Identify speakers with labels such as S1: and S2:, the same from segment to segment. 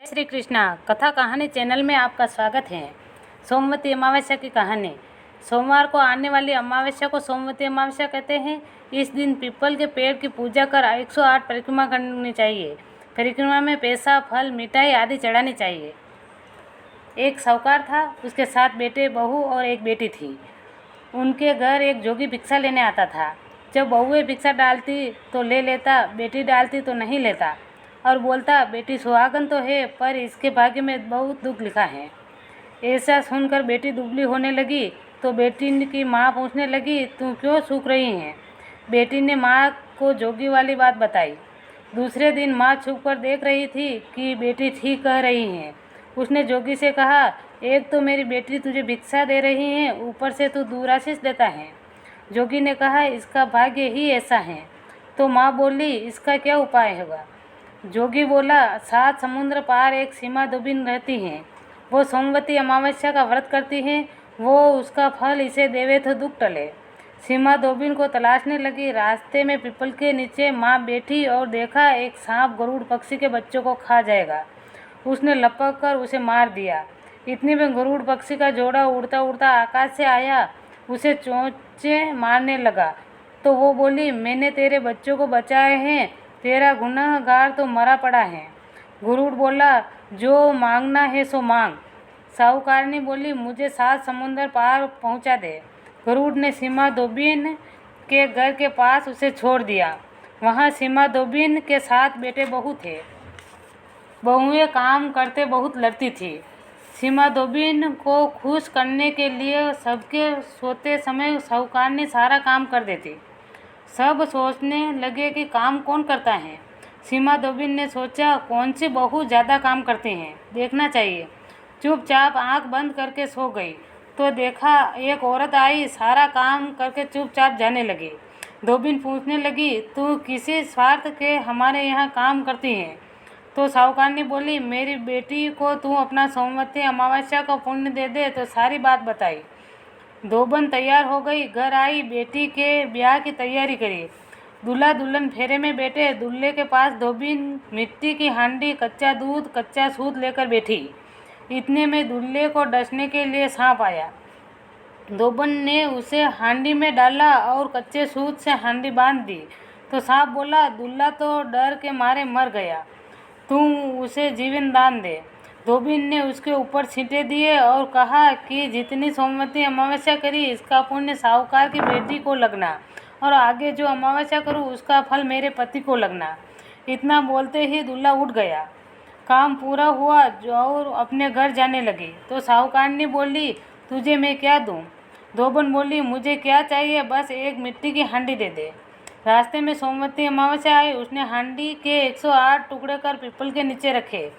S1: श्री कृष्णा कथा कहानी चैनल में आपका स्वागत है। सोमवती अमावस्या की कहानी। सोमवार को आने वाली अमावस्या को सोमवती अमावस्या कहते हैं। इस दिन पीपल के पेड़ की पूजा कर 108 परिक्रमा करनी चाहिए। परिक्रमा में पैसा, फल, मिठाई आदि चढ़ानी चाहिए। एक साहूकार था, उसके 7 बेटे, बहू और एक बेटी थी। उनके घर एक जोगी भिक्षा लेने आता था। जब बहुएं भिक्षा डालती तो ले लेता, बेटी डालती तो नहीं लेता और बोलता, बेटी सुहागन तो है पर इसके भाग्य में बहुत दुख लिखा है। ऐसा सुनकर बेटी दुबली होने लगी तो बेटी की माँ पूछने लगी, तू क्यों सूख रही है? बेटी ने माँ को जोगी वाली बात बताई। दूसरे दिन माँ छुप कर देख रही थी कि बेटी ठीक कह रही है। उसने जोगी से कहा, एक तो मेरी बेटी तुझे भिक्षा दे रही है, ऊपर से तू दुराशीष देता है। जोगी ने कहा, इसका भाग्य ही ऐसा है। तो माँ बोली, इसका क्या उपाय होगा? जोगी बोला, 7 समुद्र पार एक सीमा दुबिन रहती है। वो सोमवती अमावस्या का व्रत करती है। वो उसका फल इसे देवे तो दुख टले। सीमा दोबिन को तलाशने लगी। रास्ते में पीपल के नीचे माँ बैठी और देखा एक सांप गरुड़ पक्षी के बच्चों को खा जाएगा। उसने लपक कर उसे मार दिया। इतने में गरुड़ पक्षी का जोड़ा उड़ता उड़ता आकाश से आया, उसे चोंचे मारने लगा। तो वो बोली, मैंने तेरे बच्चों को बचाए हैं, तेरा गुनहगार तो मरा पड़ा है। गरुड़ बोला, जो मांगना है सो मांग। साहूकारनी बोली, मुझे 7 समुंदर पार पहुंचा दे। गरुड़ ने सीमा दोबिन के घर के पास उसे छोड़ दिया। वहां सीमा दोबिन के 7 बेटे बहू थे। बहुएं काम करते बहुत लड़ती थी। सीमा दोबिन को खुश करने के लिए सबके सोते समय साहूकारनी सारा काम कर देती। सब सोचने लगे कि काम कौन करता है। सीमा दोबिन ने सोचा, कौन सी बहू ज़्यादा काम करती हैं, देखना चाहिए। चुपचाप आंख बंद करके सो गई तो देखा एक औरत आई, सारा काम करके चुपचाप जाने लगी। दोबिन पूछने लगी, तू किसी स्वार्थ के हमारे यहाँ काम करती है? तो साहूकारनी बोली, मेरी बेटी को तू अपना सोमवती अमावस्या का पुण्य दे दे। तो सारी बात बताई। दोबन तैयार हो गई, घर आई, बेटी के ब्याह की तैयारी करी। दूल्हा दुल्हन फेरे में बैठे। दूल्हे के पास दोबिन मिट्टी की हांडी, कच्चा दूध, कच्चा सूत लेकर बैठी। इतने में दूल्हे को डसने के लिए सांप आया। दोबन ने उसे हांडी में डाला और कच्चे सूत से हांडी बांध दी। तो सांप बोला, दूल्हा तो डर के मारे मर गया, तू उसे जीवन दान दे। दोबिन ने उसके ऊपर छींटे दिए और कहा कि जितनी सोमवती अमावस्या करी इसका पुण्य साहूकार की बेटी को लगना और आगे जो अमावस्या करूँ उसका फल मेरे पति को लगना। इतना बोलते ही दूल्हा उठ गया। काम पूरा हुआ और अपने घर जाने लगी। तो साहूकारनी बोली, तुझे मैं क्या दूँ? दोबन बोली, मुझे क्या चाहिए, बस एक मिट्टी की हांडी दे दे। रास्ते में सोमवती अमावस्या आई। उसने हांडी के 108 टुकड़े कर पीपल के नीचे रखे।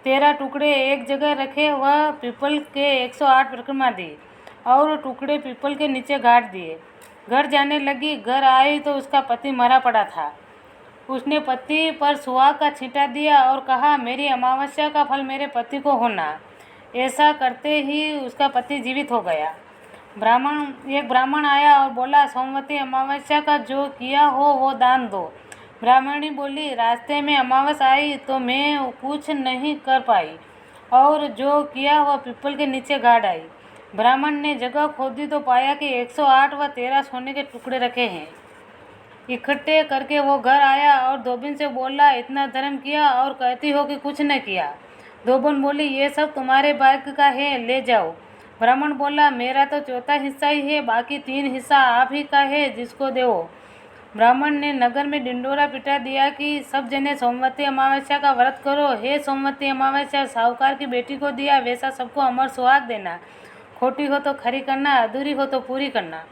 S1: 13 टुकड़े एक जगह रखे। वह पीपल के 108 परिक्रमा दी और टुकड़े पीपल के नीचे गाड़ दिए। घर जाने लगी। घर आई तो उसका पति मरा पड़ा था। उसने पति पर सुहाग का छींटा दिया और कहा, मेरी अमावस्या का फल मेरे पति को होना। ऐसा करते ही उसका पति जीवित हो गया। एक ब्राह्मण आया और बोला, सोमवती अमावस्या का जो किया हो वो दान दो। ब्राह्मणी बोली, रास्ते में अमावस आई तो मैं कुछ नहीं कर पाई और जो किया वह पीपल के नीचे गाड़ आई। ब्राह्मण ने जगह खोदी तो पाया कि 108 व 13 सोने के टुकड़े रखे हैं। इकट्ठे करके वो घर आया और दोबिन से बोला, इतना धर्म किया और कहती हो कि कुछ न किया। दोबिन बोली, ये सब तुम्हारे भाग्य का है, ले जाओ। ब्राह्मण बोला, मेरा तो चौथा हिस्सा ही है, बाकी 3 हिस्सा आप ही का है, जिसको दो। ब्राह्मण ने नगर में डिंडोरा पिटा दिया कि सब जने सोमवती अमावस्या का व्रत करो। हे सोमवती अमावस्या साहूकार की बेटी को दिया वैसा सबको अमर सुहाग देना। खोटी हो तो खरी करना, अधूरी हो तो पूरी करना।